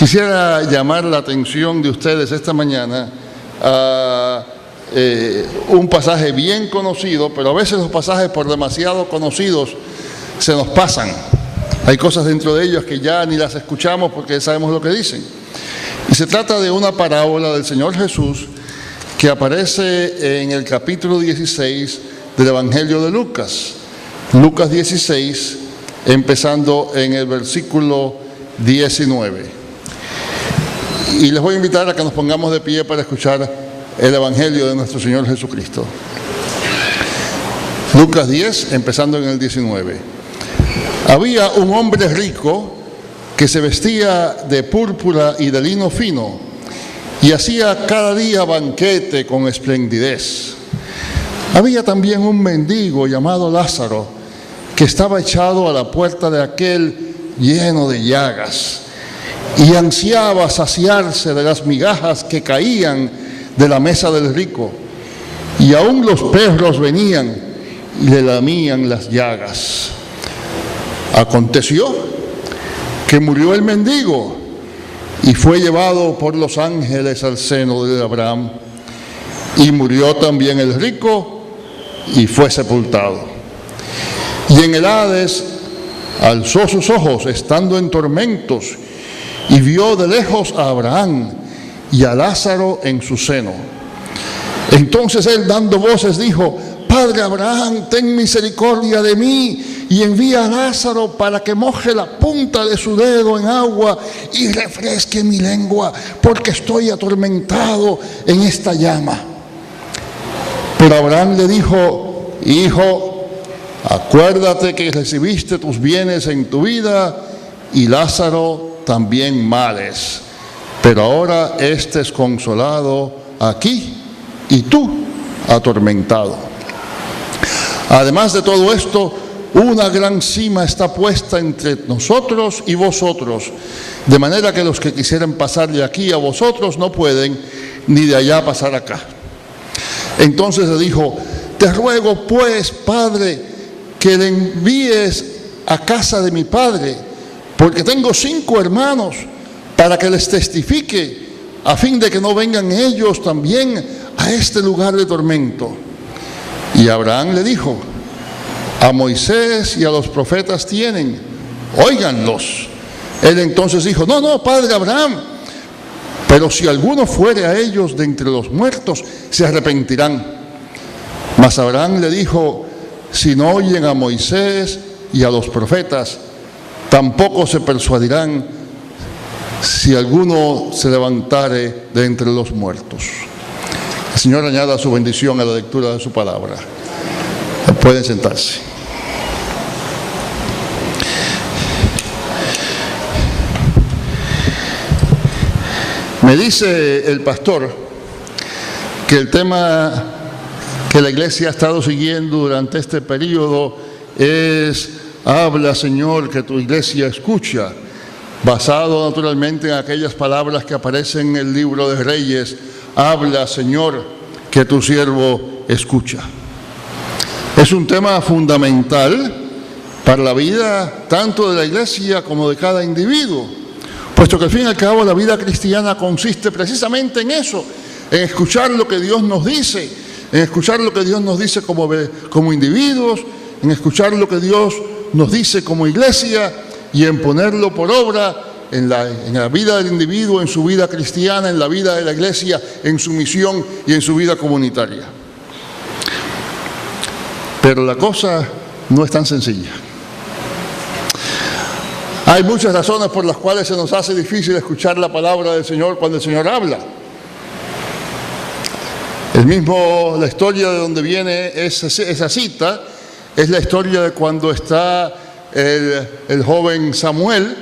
Quisiera llamar la atención de ustedes esta mañana a un pasaje bien conocido, pero a veces los pasajes por demasiado conocidos se nos pasan. Hay cosas dentro de ellos que ya ni las escuchamos porque sabemos lo que dicen. Y se trata de una parábola del Señor Jesús que aparece en el capítulo 16 del Evangelio de Lucas. Lucas 16, empezando en el versículo 19. Y les voy a invitar a que nos pongamos de pie para escuchar el Evangelio de nuestro Señor Jesucristo. Lucas 10, empezando en el 19. Había un hombre rico que se vestía de púrpura y de lino fino y hacía cada día banquete con esplendidez. Había también un mendigo llamado Lázaro que estaba echado a la puerta de aquel lleno de llagas y ansiaba saciarse de las migajas que caían de la mesa del rico, y aún los perros venían y le lamían las llagas. Aconteció que murió el mendigo y fue llevado por los ángeles al seno de Abraham, y murió también el rico y fue sepultado. Y en el Hades alzó sus ojos estando en tormentos y vio de lejos a Abraham y a Lázaro en su seno. Entonces él, dando voces, dijo: Padre Abraham, ten misericordia de mí y envía a Lázaro para que moje la punta de su dedo en agua y refresque mi lengua, porque estoy atormentado en esta llama. Pero Abraham le dijo: Hijo, acuérdate que recibiste tus bienes en tu vida y Lázaro también males. Pero ahora éste es consolado aquí y tú atormentado. Además de todo esto, una gran cima está puesta entre nosotros y vosotros, de manera que los que quisieran pasar de aquí a vosotros no pueden, ni de allá pasar acá. Entonces le dijo: Te ruego pues, Padre, que le envíes a casa de mi padre, porque tengo 5 hermanos, para que les testifique, a fin de que no vengan ellos también a este lugar de tormento. Y Abraham le dijo: A Moisés y a los profetas tienen, óiganlos. Él entonces dijo: No, Padre Abraham, pero si alguno fuere a ellos de entre los muertos, se arrepentirán. Mas Abraham le dijo: Si no oyen a Moisés y a los profetas, tampoco se persuadirán si alguno se levantare de entre los muertos. El Señor añada su bendición a la lectura de su palabra. Pueden sentarse. Me dice el pastor que el tema que la iglesia ha estado siguiendo durante este periodo es: habla, Señor, que tu iglesia escucha, basado naturalmente en aquellas palabras que aparecen en el libro de Reyes: habla, Señor, que tu siervo escucha. Es un tema fundamental para la vida tanto de la iglesia como de cada individuo, puesto que al fin y al cabo la vida cristiana consiste precisamente en eso, en escuchar lo que Dios nos dice, en escuchar lo que Dios nos dice como individuos, en escuchar lo que Dios nos dice como iglesia y en ponerlo por obra en la vida del individuo, en su vida cristiana, en la vida de la iglesia, en su misión y en su vida comunitaria. Pero la cosa no es tan sencilla. Hay muchas razones por las cuales se nos hace difícil escuchar la palabra del Señor cuando el Señor habla. La historia de donde viene esa cita es la historia de cuando está el joven Samuel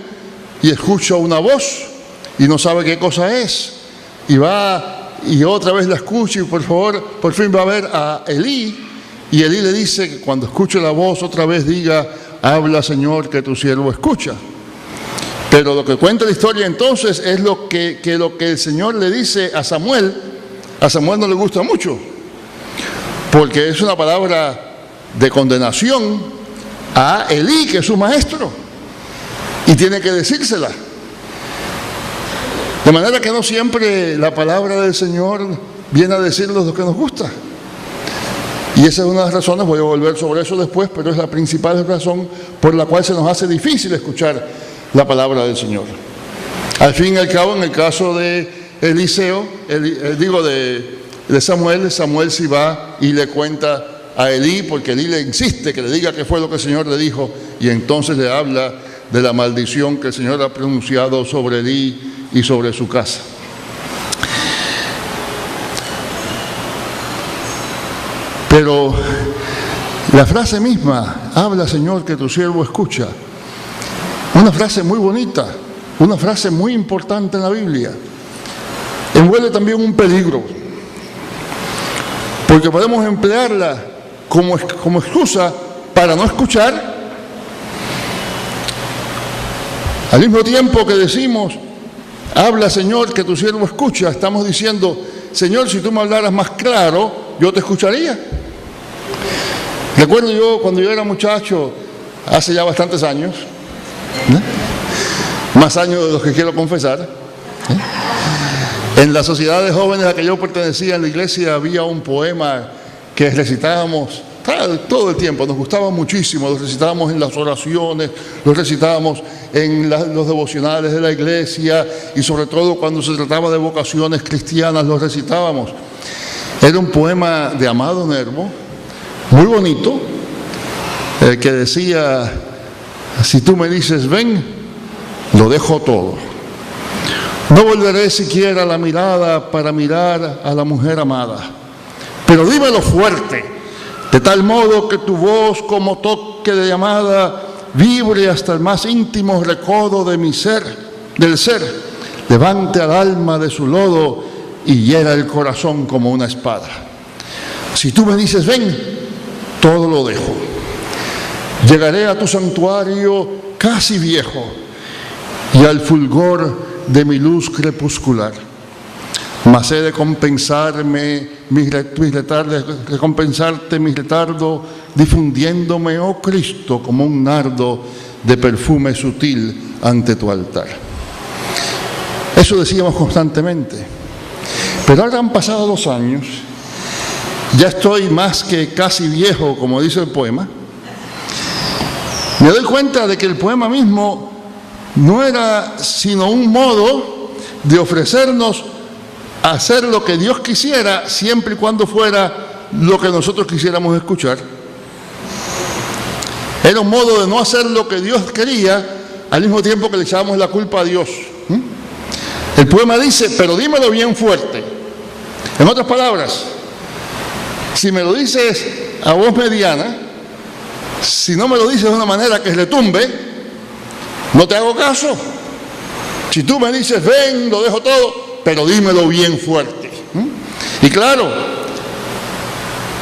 y escucha una voz y no sabe qué cosa es, y va y otra vez la escucha y por fin va a ver a Elí, y Elí le dice que cuando escuche la voz otra vez diga: habla, Señor, que tu siervo escucha. Pero lo que cuenta la historia entonces es lo que el Señor le dice a Samuel no le gusta mucho, porque es una palabra de condenación a Elí, que es su maestro, y tiene que decírsela. De manera que no siempre la palabra del Señor viene a decirnos lo que nos gusta. Y esa es una de las razones, voy a volver sobre eso después, pero es la principal razón por la cual se nos hace difícil escuchar la palabra del Señor. Al fin y al cabo, en el caso de Eliseo, de Samuel, Samuel sí va y le cuenta a Elí, porque Elí le insiste que le diga qué fue lo que el Señor le dijo, y entonces le habla de la maldición que el Señor ha pronunciado sobre Elí y sobre su casa. Pero la frase misma, habla Señor que tu siervo escucha, una frase muy bonita, una frase muy importante en la Biblia, envuelve también un peligro, porque podemos emplearla como excusa para no escuchar, al mismo tiempo que decimos, habla Señor que tu siervo escucha, estamos diciendo, Señor, si tú me hablaras más claro, yo te escucharía. Recuerdo yo cuando yo era muchacho, hace ya bastantes años, más años de los que quiero confesar, en la sociedad de jóvenes a que yo pertenecía en la iglesia había un poema que recitábamos todo el tiempo, nos gustaba muchísimo, lo recitábamos en las oraciones, lo recitábamos en los devocionales de la iglesia y sobre todo cuando se trataba de vocaciones cristianas lo recitábamos. Era un poema de Amado Nervo, muy bonito, que decía, si tú me dices ven, lo dejo todo. No volveré siquiera la mirada para mirar a la mujer amada, pero dímelo fuerte, de tal modo que tu voz como toque de llamada vibre hasta el más íntimo recodo de mi ser, del ser, levante al alma de su lodo y hiera el corazón como una espada. Si tú me dices ven, todo lo dejo. Llegaré a tu santuario casi viejo y al fulgor de mi luz crepuscular. Mas he de compensarte mis retardos, difundiéndome, oh Cristo, como un nardo de perfume sutil ante tu altar. Eso decíamos constantemente. Pero ahora han pasado 2 años, ya estoy más que casi viejo, como dice el poema. Me doy cuenta de que el poema mismo no era sino un modo de ofrecernos a hacer lo que Dios quisiera, siempre y cuando fuera lo que nosotros quisiéramos escuchar. Era un modo de no hacer lo que Dios quería, al mismo tiempo que le echábamos la culpa a Dios. El poema dice, pero dímelo bien fuerte. En otras palabras, si me lo dices a voz mediana, si no me lo dices de una manera que retumbe, no te hago caso. Si tú me dices, ven, lo dejo todo, pero dímelo bien fuerte. Y claro,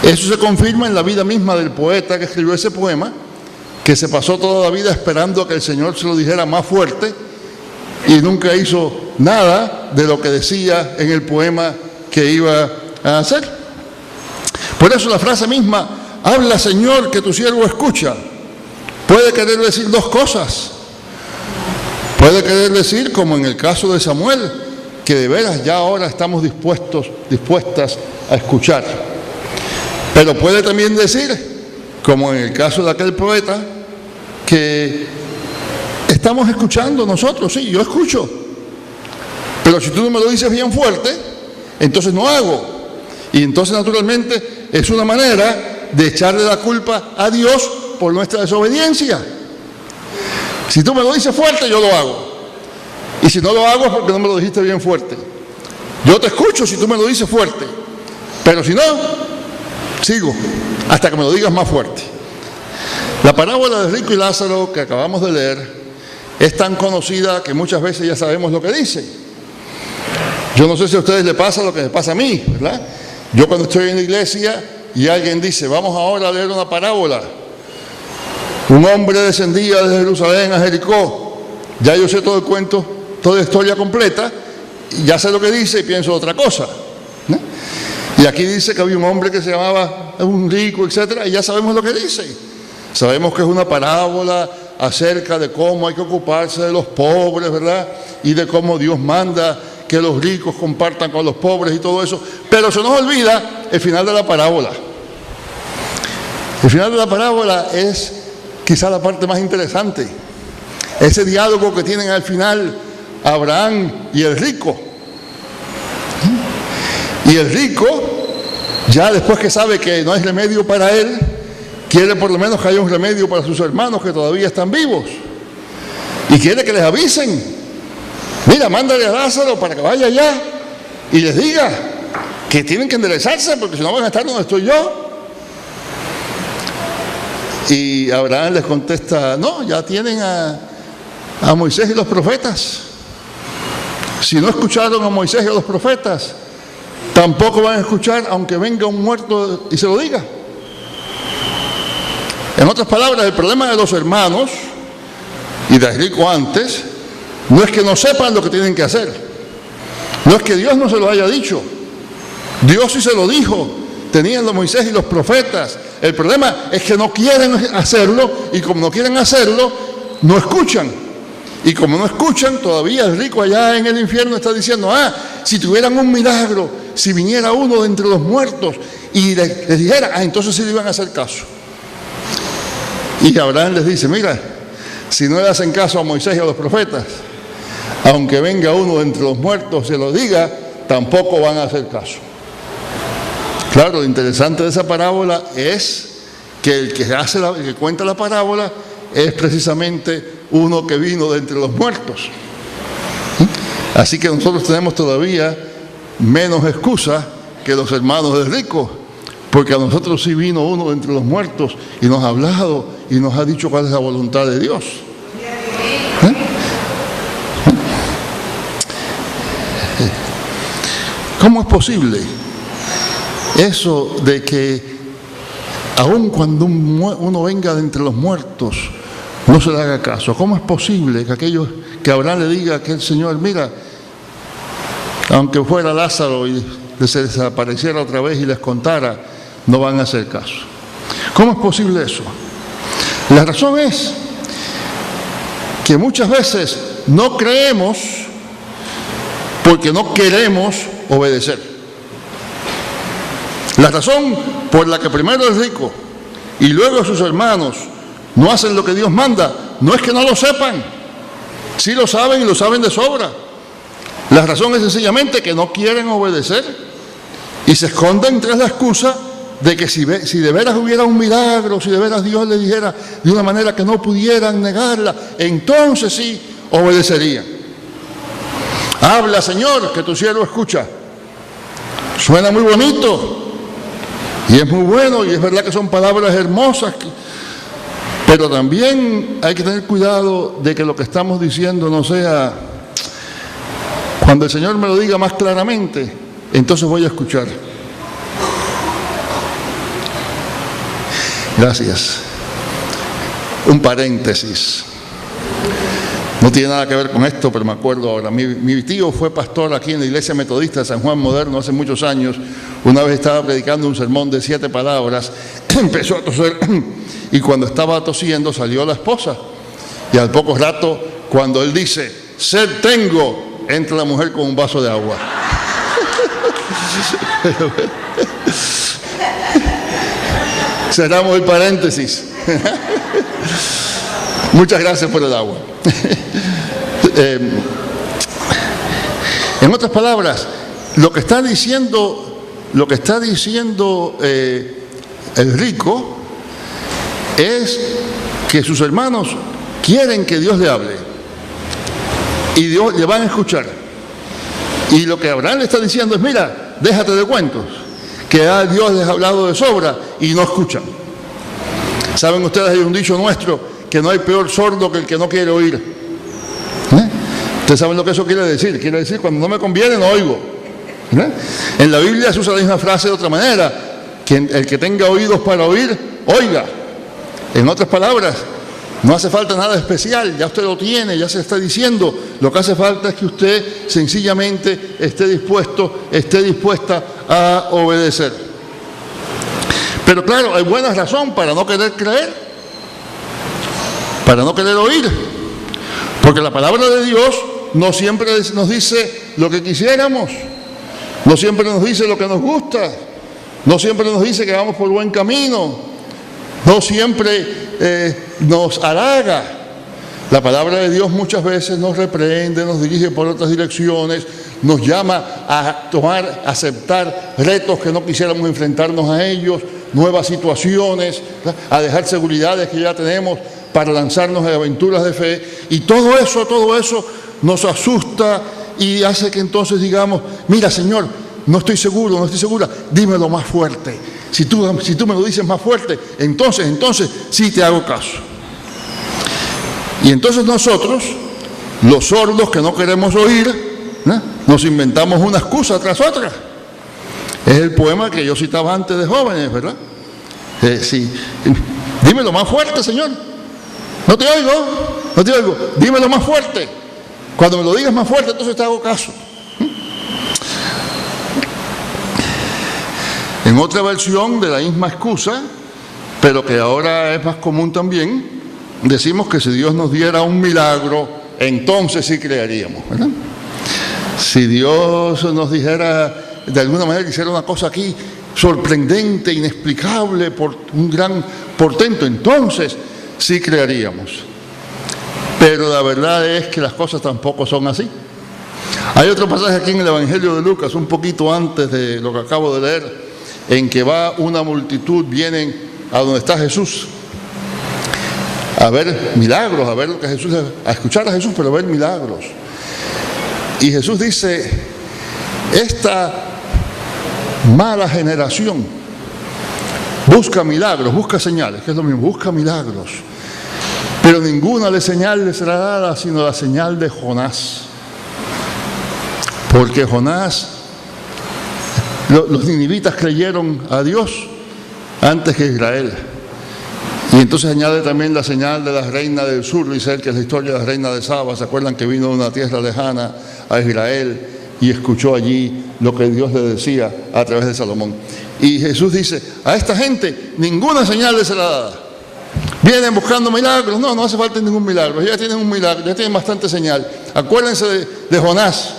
eso se confirma en la vida misma del poeta que escribió ese poema, que se pasó toda la vida esperando a que el Señor se lo dijera más fuerte y nunca hizo nada de lo que decía en el poema que iba a hacer. Por eso la frase misma, habla Señor que tu siervo escucha, puede querer decir 2 cosas. Puede querer decir, como en el caso de Samuel, que de veras ya ahora estamos dispuestas a escuchar. Pero puede también decir, como en el caso de aquel poeta, que estamos escuchando nosotros, sí, yo escucho. Pero si tú no me lo dices bien fuerte, entonces no hago. Y entonces naturalmente es una manera de echarle la culpa a Dios por nuestra desobediencia. Si tú me lo dices fuerte, yo lo hago. Y si no lo hago es porque no me lo dijiste bien fuerte. Yo te escucho si tú me lo dices fuerte. Pero si no, sigo hasta que me lo digas más fuerte. La parábola de Rico y Lázaro que acabamos de leer es tan conocida que muchas veces ya sabemos lo que dice. Yo no sé si a ustedes les pasa lo que me pasa a mí, ¿verdad? Yo cuando estoy en la iglesia y alguien dice, vamos ahora a leer una parábola. Un hombre descendía de Jerusalén a Jericó. Ya yo sé todo el cuento, toda la historia completa, y ya sé lo que dice y pienso otra cosa, ¿no? Y aquí dice que había un hombre que se llamaba un rico, etcétera, y ya sabemos lo que dice. Sabemos que es una parábola acerca de cómo hay que ocuparse de los pobres, ¿verdad? Y de cómo Dios manda que los ricos compartan con los pobres y todo eso, pero se nos olvida el final de la parábola. El final de la parábola es quizá la parte más interesante. Ese diálogo que tienen al final Abraham y el rico. Y el rico, ya después que sabe que no hay remedio para él, quiere por lo menos que haya un remedio para sus hermanos que todavía están vivos. Y quiere que les avisen. Mira, mándale a Lázaro para que vaya allá y les diga que tienen que enderezarse porque si no van a estar donde estoy yo. Y Abraham les contesta, no, ya tienen a Moisés y los profetas. Si no escucharon a Moisés y a los profetas, tampoco van a escuchar aunque venga un muerto y se lo diga. En otras palabras, el problema de los hermanos y del rico antes no es que no sepan lo que tienen que hacer, no es que Dios no se lo haya dicho, Dios sí se lo dijo, tenían los Moisés y los profetas. El problema es que no quieren hacerlo y como no quieren hacerlo, no escuchan. Y como no escuchan, todavía el rico allá en el infierno está diciendo, si tuvieran un milagro, si viniera uno de entre los muertos y les dijera, entonces sí le iban a hacer caso. Y Abraham les dice, mira, si no le hacen caso a Moisés y a los profetas, aunque venga uno de entre los muertos y se lo diga, tampoco van a hacer caso. Claro, lo interesante de esa parábola es que el que cuenta la parábola es precisamente uno que vino de entre los muertos. Así que nosotros tenemos todavía menos excusa que los hermanos del rico, porque a nosotros sí vino uno de entre los muertos y nos ha hablado y nos ha dicho cuál es la voluntad de Dios. ¿Cómo es posible eso de que aun cuando uno venga de entre los muertos no se le haga caso? ¿Cómo es posible que Abraham le diga a aquel señor, mira, aunque fuera Lázaro y se desapareciera otra vez y les contara, no van a hacer caso? ¿Cómo es posible eso? La razón es que muchas veces no creemos porque no queremos obedecer. La razón por la que primero el rico y luego sus hermanos no hacen lo que Dios manda, no es que no lo sepan, sí lo saben y lo saben de sobra. La razón es sencillamente que no quieren obedecer y se esconden tras la excusa de que si de veras hubiera un milagro, si de veras Dios le dijera de una manera que no pudieran negarla, entonces sí obedecerían. Habla, Señor, que tu siervo escucha. Suena muy bonito y es muy bueno y es verdad que son palabras hermosas, pero también hay que tener cuidado de que lo que estamos diciendo no sea, cuando el Señor me lo diga más claramente, entonces voy a escuchar. Gracias. Un paréntesis. No tiene nada que ver con esto, pero me acuerdo ahora. Mi tío fue pastor aquí en la iglesia metodista de San Juan Moderno hace muchos años. Una vez estaba predicando un sermón de 7 palabras, empezó a toser y cuando estaba tosiendo salió la esposa. Y al poco rato, cuando él dice, sed tengo, entra la mujer con un vaso de agua. Cerramos el paréntesis. Muchas gracias por el agua. En otras palabras, lo que está diciendo el rico es que sus hermanos quieren que Dios le hable y Dios le van a escuchar. Y lo que Abraham le está diciendo es, mira, déjate de cuentos, que a Dios les ha hablado de sobra y no escuchan. Saben ustedes, hay un dicho nuestro, que no hay peor sordo que el que no quiere oír. Ustedes saben lo que eso quiere decir. Quiere decir, cuando no me conviene, no oigo. En la Biblia se usa la misma frase de otra manera, que el que tenga oídos para oír, oiga. En otras palabras, no hace falta nada especial, ya usted lo tiene, ya se está diciendo. Lo que hace falta es que usted sencillamente esté dispuesta a obedecer. Pero claro, hay buena razón para no querer creer, para no querer oír, porque la palabra de Dios no siempre nos dice lo que quisiéramos, no siempre nos dice lo que nos gusta, no siempre nos dice que vamos por buen camino, no siempre nos halaga. La palabra de Dios muchas veces nos reprende, nos dirige por otras direcciones, nos llama a aceptar retos que no quisiéramos enfrentarnos a ellos, nuevas situaciones, a dejar seguridades que ya tenemos para lanzarnos en aventuras de fe. Y todo eso nos asusta y hace que entonces digamos, mira Señor, no estoy seguro, no estoy segura, dímelo más fuerte. Si tú me lo dices más fuerte, entonces sí te hago caso. Y entonces nosotros, los sordos que no queremos oír, nos inventamos una excusa tras otra. Es el poema que yo citaba antes de jóvenes, ¿verdad? Sí. Dímelo más fuerte, Señor. No te oigo, dímelo más fuerte. Cuando me lo digas más fuerte, entonces te hago caso. En otra versión de la misma excusa, pero que ahora es más común también, decimos que si Dios nos diera un milagro, entonces sí creeríamos, ¿verdad? Si Dios nos dijera, de alguna manera, hiciera una cosa aquí sorprendente, inexplicable, por un gran portento, entonces sí creeríamos. Pero la verdad es que las cosas tampoco son así. Hay otro pasaje aquí en el Evangelio de Lucas, un poquito antes de lo que acabo de leer, en que va una multitud, vienen a donde está Jesús, a ver milagros, a ver lo que Jesús, a escuchar a Jesús, pero a ver milagros. Y Jesús dice, esta mala generación busca milagros, busca señales, que es lo mismo, busca milagros, pero ninguna de señal le será dada sino la señal de Jonás. Porque Jonás, los ninivitas creyeron a Dios antes que Israel. Y entonces añade también la señal de la reina del sur, dice él, que es la historia de la reina de Saba. ¿Se acuerdan que vino de una tierra lejana a Israel y escuchó allí lo que Dios le decía a través de Salomón? Y Jesús dice, a esta gente ninguna señal les será dada. Vienen buscando milagros. No hace falta ningún milagro. Ya tienen un milagro, ya tienen bastante señal. Acuérdense de Jonás.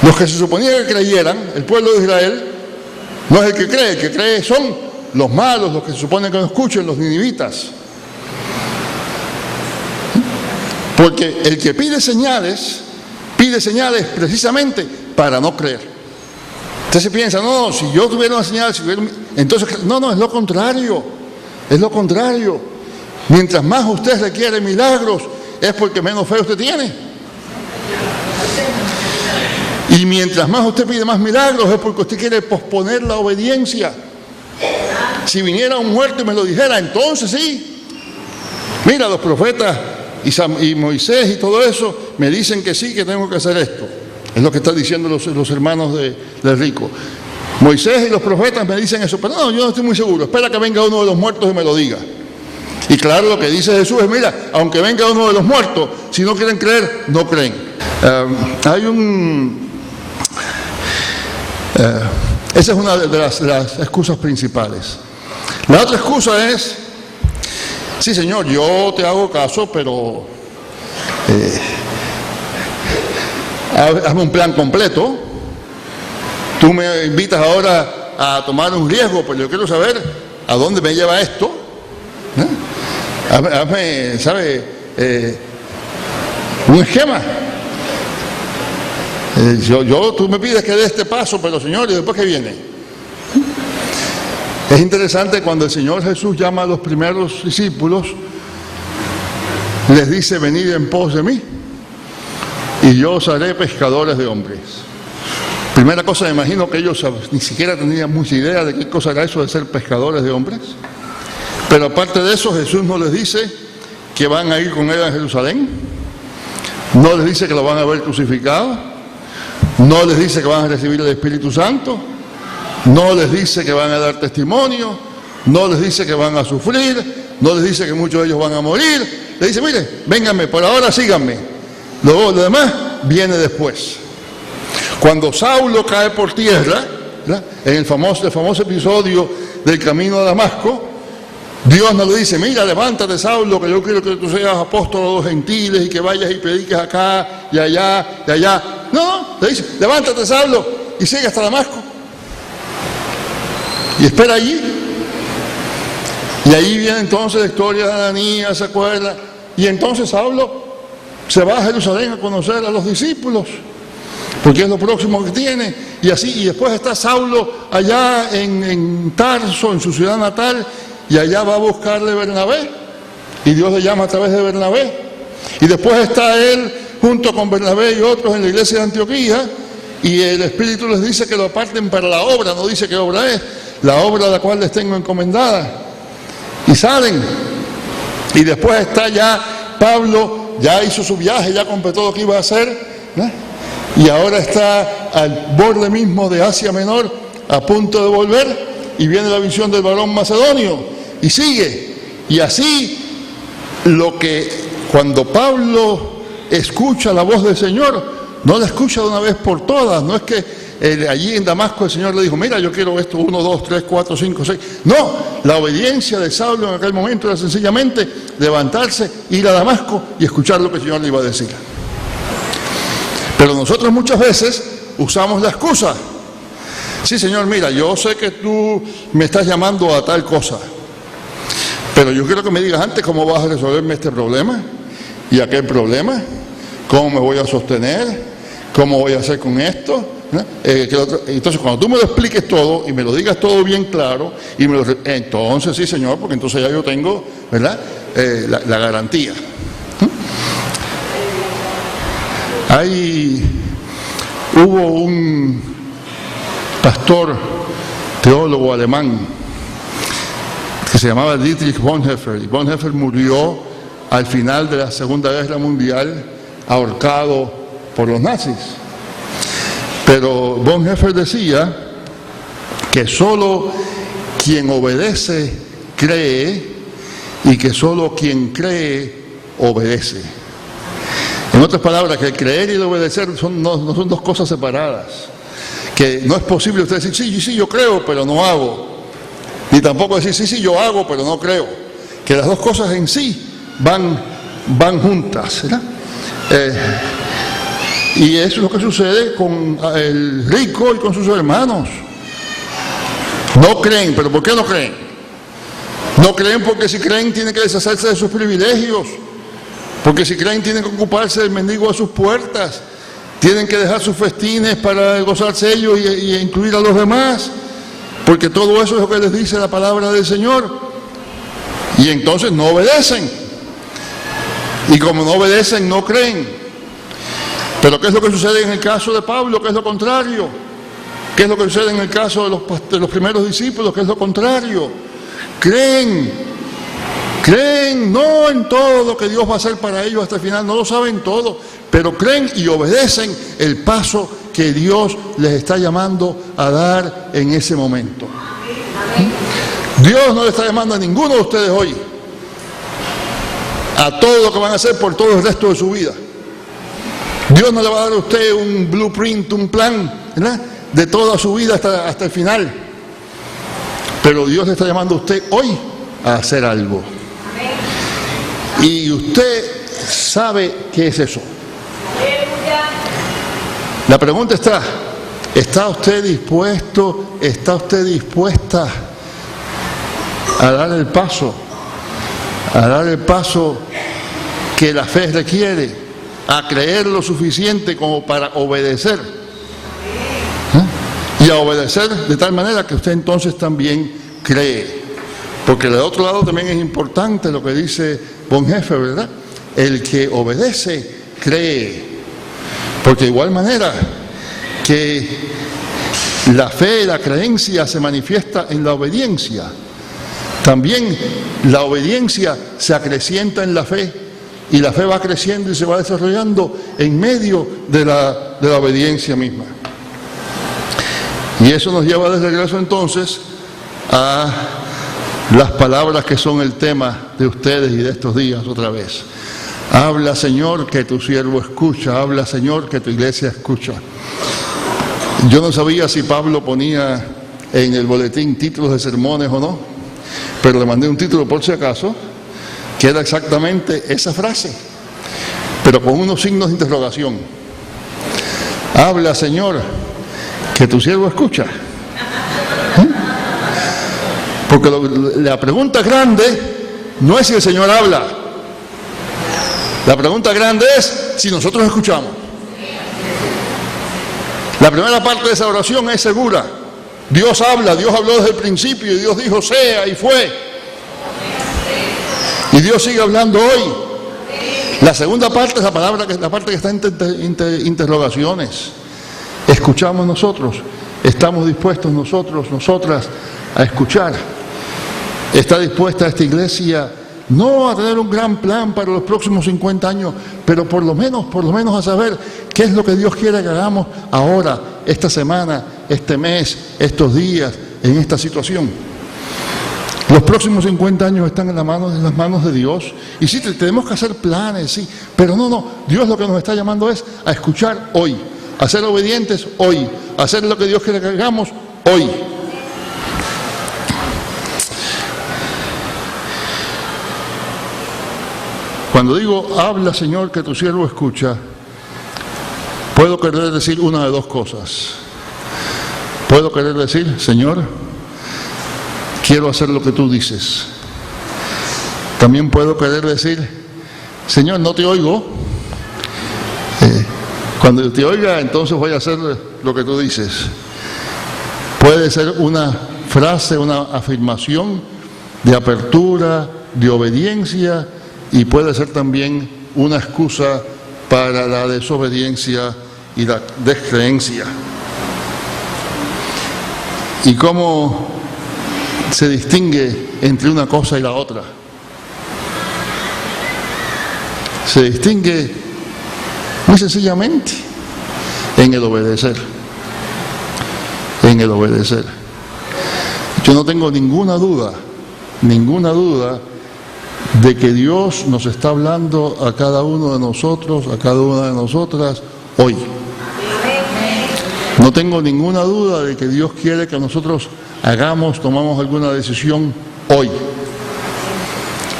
Los que se suponía que creyeran, el pueblo de Israel, no es el que cree son los malos, los que se suponen que no escuchen, los ninivitas. Porque el que pide señales precisamente para no creer. Usted se piensa, no, si yo tuviera una señal, entonces, no, es lo contrario. Mientras más usted requiere milagros, es porque menos fe usted tiene. Y mientras más usted pide más milagros, es porque usted quiere posponer la obediencia. Si viniera un muerto y me lo dijera, entonces sí. Mira, los profetas y Moisés y todo eso me dicen que sí, que tengo que hacer esto. Es lo que están diciendo los hermanos del rico. Moisés y los profetas me dicen eso, pero no, yo no estoy muy seguro. Espera que venga uno de los muertos y me lo diga. Y claro, lo que dice Jesús es, mira, aunque venga uno de los muertos, si no quieren creer, no creen. Esa es una de las excusas principales. La otra excusa es, sí Señor, yo te hago caso, pero hazme un plan completo. Tú me invitas ahora a tomar un riesgo, pero yo quiero saber a dónde me lleva esto. Hazme, ¿sabe? Un esquema. Tú me pides que dé este paso, pero Señor, ¿y después qué viene? Es interesante cuando el Señor Jesús llama a los primeros discípulos, les dice, venid en pos de mí, y yo os haré pescadores de hombres. Primera cosa, me imagino que ellos ni siquiera tenían mucha idea de qué cosa era eso de ser pescadores de hombres. Pero aparte de eso, Jesús no les dice que van a ir con él a Jerusalén, no les dice que lo van a ver crucificado, no les dice que van a recibir el Espíritu Santo, no les dice que van a dar testimonio, no les dice que van a sufrir, no les dice que muchos de ellos van a morir. Le dice, mire, vénganme, por ahora síganme. Lo demás viene después. Cuando Saulo cae por tierra, ¿verdad?, en el famoso episodio del camino a Damasco, Dios no le dice, mira, levántate, Saulo, que yo quiero que tú seas apóstol a los gentiles y que vayas y prediques acá y allá y allá. No, le dice, levántate, Saulo, y sigue hasta Damasco. Y espera allí. Y ahí viene entonces la historia de Ananías, ¿se acuerda? Y entonces Saulo se va a Jerusalén a conocer a los discípulos, porque es lo próximo que tiene. Y así, y después está Saulo allá en Tarso, en su ciudad natal, y allá va a buscarle Bernabé, y Dios le llama a través de Bernabé. Y después está él junto con Bernabé y otros en la iglesia de Antioquía, y el Espíritu les dice que lo aparten para la obra, no dice qué obra es, la obra a la cual les tengo encomendada. Y salen, y después está ya Pablo, ya hizo su viaje, ya completó lo que iba a hacer, ¿no? Y ahora está al borde mismo de Asia Menor, a punto de volver, y viene la visión del varón macedonio, y sigue. Y así, cuando Pablo escucha la voz del Señor, no la escucha de una vez por todas. No es que allí en Damasco el Señor le dijo, mira, yo quiero esto, 1, 2, 3, 4, 5, 6. No, la obediencia de Saulo en aquel momento era sencillamente levantarse, ir a Damasco y escuchar lo que el Señor le iba a decir. Pero nosotros muchas veces usamos la excusa. Sí, Señor, mira, yo sé que tú me estás llamando a tal cosa, pero yo quiero que me digas antes cómo vas a resolverme este problema y aquel problema, cómo me voy a sostener, cómo voy a hacer con esto, ¿no? Entonces, cuando tú me lo expliques todo y me lo digas todo bien claro, entonces sí, Señor, porque entonces ya yo tengo, ¿verdad?, la garantía. Hubo un pastor teólogo alemán que se llamaba Dietrich Bonhoeffer, y Bonhoeffer murió al final de la Segunda Guerra Mundial ahorcado por los nazis. Pero Bonhoeffer decía que solo quien obedece cree, y que solo quien cree obedece. En otras palabras, que el creer y el obedecer no son dos cosas separadas. Que no es posible usted decir, sí, yo creo, pero no hago. Ni tampoco decir, sí, yo hago, pero no creo. Que las dos cosas en sí van juntas, ¿verdad? Y eso es lo que sucede con el rico y con sus hermanos. No creen, pero ¿por qué no creen? No creen porque si creen tienen que deshacerse de sus privilegios. Porque si creen tienen que ocuparse del mendigo a sus puertas. Tienen que dejar sus festines para gozarse ellos y incluir a los demás. Porque todo eso es lo que les dice la palabra del Señor. Y entonces no obedecen. Y como no obedecen, no creen. Pero ¿qué es lo que sucede en el caso de Pablo? ¿Qué es lo contrario? ¿Qué es lo que sucede en el caso de los primeros discípulos? ¿Qué es lo contrario? Creen no en todo lo que Dios va a hacer para ellos hasta el final, no lo saben todo, pero creen y obedecen el paso que Dios les está llamando a dar en ese momento. Dios no le está llamando a ninguno de ustedes hoy a todo lo que van a hacer por todo el resto de su vida. Dios no le va a dar a usted un blueprint, un plan, ¿verdad?, de toda su vida hasta el final. Pero Dios le está llamando a usted hoy a hacer algo. Y usted sabe qué es eso. La pregunta ¿está usted dispuesto, está usted dispuesta a dar el paso que la fe requiere, a creer lo suficiente como para obedecer? Y a obedecer de tal manera que usted entonces también cree. Porque del otro lado también es importante lo que dice Bonhoeffer, ¿verdad? El que obedece, cree. Porque de igual manera que la fe, la creencia se manifiesta en la obediencia, también la obediencia se acrecienta en la fe, y la fe va creciendo y se va desarrollando en medio de la obediencia misma. Y eso nos lleva de regreso entonces a las palabras que son el tema de ustedes y de estos días otra vez. Habla, Señor, que tu siervo escucha. Habla, Señor, que tu iglesia escucha. Yo no sabía si Pablo ponía en el boletín títulos de sermones o no, pero le mandé un título por si acaso, que era exactamente esa frase, pero con unos signos de interrogación. Habla, Señor, que tu siervo escucha. Porque la pregunta grande no es si el Señor habla. La pregunta grande es si nosotros escuchamos. La primera parte de esa oración es segura. Dios habla, Dios habló desde el principio y Dios dijo sea y fue. Y Dios sigue hablando hoy. La segunda parte es la parte que está en interrogaciones. Escuchamos nosotros, estamos dispuestos nosotros, nosotras a escuchar. Está dispuesta esta iglesia no a tener un gran plan para los próximos 50 años, pero por lo menos a saber qué es lo que Dios quiere que hagamos ahora, esta semana, este mes, estos días, en esta situación. Los próximos 50 años están en las manos de Dios. Y sí, tenemos que hacer planes, sí, pero no, Dios lo que nos está llamando es a escuchar hoy, a ser obedientes hoy, a hacer lo que Dios quiere que hagamos hoy. Cuando digo, habla Señor que tu siervo escucha, puedo querer decir una de dos cosas. Puedo querer decir, Señor, quiero hacer lo que tú dices. También puedo querer decir, Señor, no te oigo. Cuando te oiga, entonces voy a hacer lo que tú dices. Puede ser una frase, una afirmación de apertura, de obediencia, y puede ser también una excusa para la desobediencia y la descreencia. ¿Y cómo se distingue entre una cosa y la otra? Se distingue muy sencillamente en el obedecer. En el obedecer. Yo no tengo ninguna duda de que Dios nos está hablando a cada uno de nosotros, a cada una de nosotras hoy. No tengo ninguna duda de que Dios quiere que nosotros tomamos alguna decisión hoy.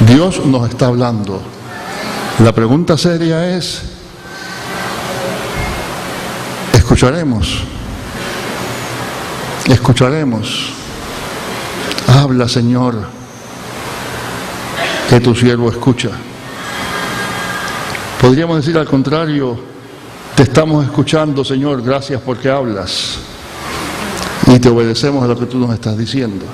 Dios nos está hablando. La pregunta seria es, ¿escucharemos? ¿Escucharemos? Habla, Señor, que tu siervo escucha. Podríamos decir al contrario, te estamos escuchando, Señor, gracias porque hablas y te obedecemos a lo que tú nos estás diciendo.